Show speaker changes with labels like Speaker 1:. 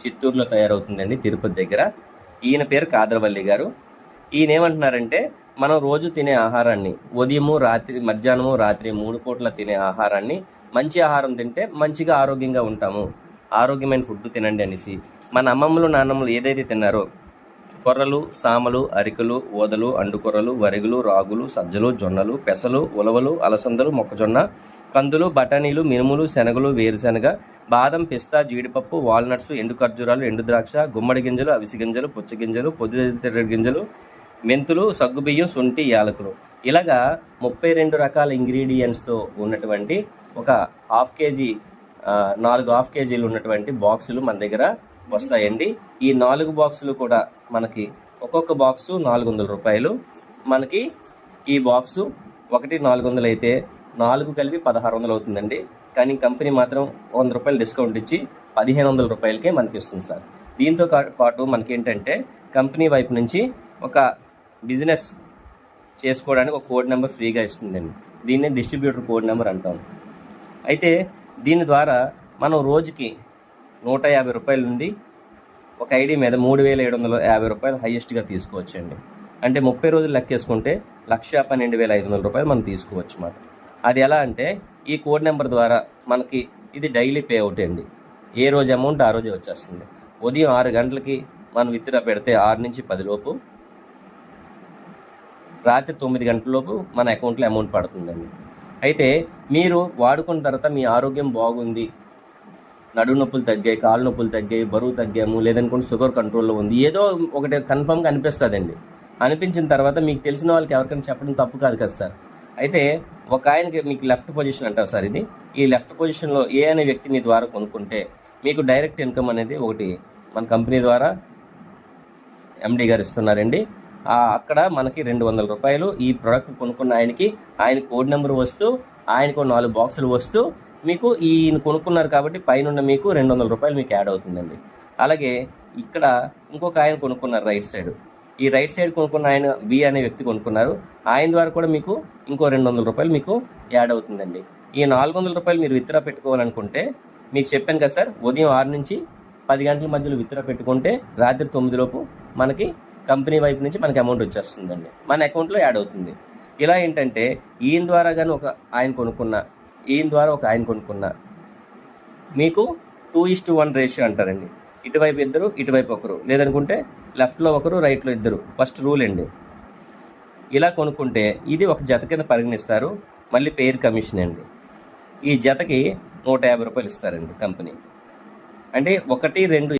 Speaker 1: చిత్తూరులో తయారవుతుందండి, తిరుపతి దగ్గర. ఈయన పేరు కాదరవల్లి గారు. ఈయన ఏమంటున్నారంటే, మనం రోజు తినే ఆహారాన్ని ఉదయము, రాత్రి, మధ్యాహ్నము, రాత్రి 3 పూట్ల తినే ఆహారాన్ని, మంచి ఆహారం తింటే మంచిగా ఆరోగ్యంగా ఉంటాము, ఆరోగ్యమైన ఫుడ్ తినండి అనేసి మన అమ్మమ్మలు నాన్నమ్మలు ఏదైతే తిన్నారో కొర్రలు, సామలు, అరికలు, ఓదలు, అండుకొర్రలు, వరిగులు, రాగులు, సజ్జలు, జొన్నలు, పెసలు, ఉలవలు, అలసందలు, మొక్కజొన్న, కందులు, బఠానీలు, మినుములు, శనగలు, వేరుశనగ, బాదం, పిస్తా, జీడిపప్పు, వాల్నట్స్, ఎండు ఖర్జూరాలు, ఎండు ద్రాక్ష, గుమ్మడి గింజలు, అవిసి గింజలు, పుచ్చగింజలు, పొద్దుతిరుగుడు గింజలు, మెంతులు, సగ్గుబియ్యం, శొంఠి, యాలకులు, ఇలాగా 32 రకాల ఇంగ్రీడియంట్స్తో ఉన్నటువంటి ఒక 1/2 కేజీ 4 1/2 కేజీలు ఉన్నటువంటి బాక్సులు మన దగ్గర వస్తాయండి. ఈ 4 బాక్సులు కూడా మనకి ఒక్కొక్క బాక్సు 400 రూపాయలు. మనకి ఈ బాక్సు ఒకటి 400 అయితే 4 కలిపి 1600 అవుతుందండి. కానీ కంపెనీ మాత్రం 100 రూపాయలు డిస్కౌంట్ ఇచ్చి 1500 రూపాయలకే మనకి ఇస్తుంది సార్. దీంతో పాటు మనకేంటంటే కంపెనీ వైపు నుంచి ఒక బిజినెస్ చేసుకోవడానికి ఒక కోడ్ నెంబర్ ఫ్రీగా ఇస్తుందండి. దీన్నే డిస్ట్రిబ్యూటర్ కోడ్ నెంబర్ అంటాం. అయితే దీని ద్వారా మనం రోజుకి 150 రూపాయల నుండి ఒక ఐడి మీద 3750 రూపాయలు హైయెస్ట్గా తీసుకోవచ్చండి. అంటే 30 రోజులు లెక్కేసుకుంటే 1,12,500 రూపాయలు మనం తీసుకోవచ్చు అన్నమాట. అది ఎలా అంటే ఈ కోడ్ నెంబర్ ద్వారా మనకి ఇది డైలీ పే అవుట్ అండి. ఏ రోజు అమౌంట్ ఆ రోజే వచ్చేస్తుంది. ఉదయం 6 గంటలకి మనం విత్డ్రా పెడితే 6 నుంచి 10 లోపు, రాత్రి 9 గంటల లోపు మన అకౌంట్లో అమౌంట్ పడుతుందండి. అయితే మీరు వాడుకున్న తర్వాత మీ ఆరోగ్యం బాగుంది, నడుము నొప్పులు తగ్గాయి, కాళ్ళు నొప్పులు తగ్గాయి, బరువు తగ్గాము, లేదనుకుంటే షుగర్ కంట్రోల్లో ఉంది, ఏదో ఒకటి కన్ఫర్మ్గా అనిపిస్తుందండి. అనిపించిన తర్వాత మీకు తెలిసిన వాళ్ళకి ఎవరికైనా చెప్పడం తప్పు కాదు కదా సార్. అయితే ఒక ఆయనకి మీకు లెఫ్ట్ పొజిషన్ అంటారు సార్ ఇది. ఈ లెఫ్ట్ పొజిషన్లో ఏ అనే వ్యక్తి మీ ద్వారా కొనుక్కుంటే మీకు డైరెక్ట్ ఇన్కమ్ అనేది ఒకటి మన కంపెనీ ద్వారా ఎండి గారు ఇస్తున్నారండి. అక్కడ మనకి 200 రూపాయలు ఈ ప్రోడక్ట్ కొనుక్కున్న ఆయనకి, ఆయన కోడ్ నెంబర్ వస్తూ, ఆయనకు 4 బాక్సులు వస్తూ, మీకు ఈయన కొనుక్కున్నారు కాబట్టి పైన మీకు 200 రూపాయలు మీకు యాడ్ అవుతుందండి. అలాగే ఇక్కడ ఇంకొక ఆయన కొనుక్కున్నారు రైట్ సైడ్. ఈ రైట్ సైడ్ కొనుక్కున్న ఆయన బి అనే వ్యక్తి కొనుక్కున్నారు. ఆయన ద్వారా కూడా మీకు ఇంకో 200 రూపాయలు మీకు యాడ్ అవుతుందండి. ఈ 400 రూపాయలు మీరు విత్డ్రా పెట్టుకోవాలనుకుంటే మీకు చెప్పాను కదా సార్, ఉదయం 6 నుంచి 10 గంటల మధ్యలో విత్డ్రా పెట్టుకుంటే రాత్రి 9 లోపు మనకి కంపెనీ వైపు నుంచి మనకి అమౌంట్ వచ్చేస్తుందండి, మన అకౌంట్లో యాడ్ అవుతుంది. ఇలా ఏంటంటే ఈయన ద్వారా కానీ ఒక ఆయన కొనుక్కున్న, ఈయన ద్వారా ఒక ఆయన కొనుక్కున్న మీకు 2:1 రేషియో అంటారండి. ఇటువైపు ఇద్దరు, ఇటువైపు ఒకరు, లేదనుకుంటే లెఫ్ట్లో ఒకరు, రైట్లో ఇద్దరు, ఫస్ట్ రూల్ అండి. ఇలా కొనుక్కుంటే ఇది ఒక జత కింద పరిగణిస్తారు. మళ్ళీ పేరు కమిషన్ అండి. ఈ జతకి 150 రూపాయలు ఇస్తారండి కంపెనీ. అంటే 1, 2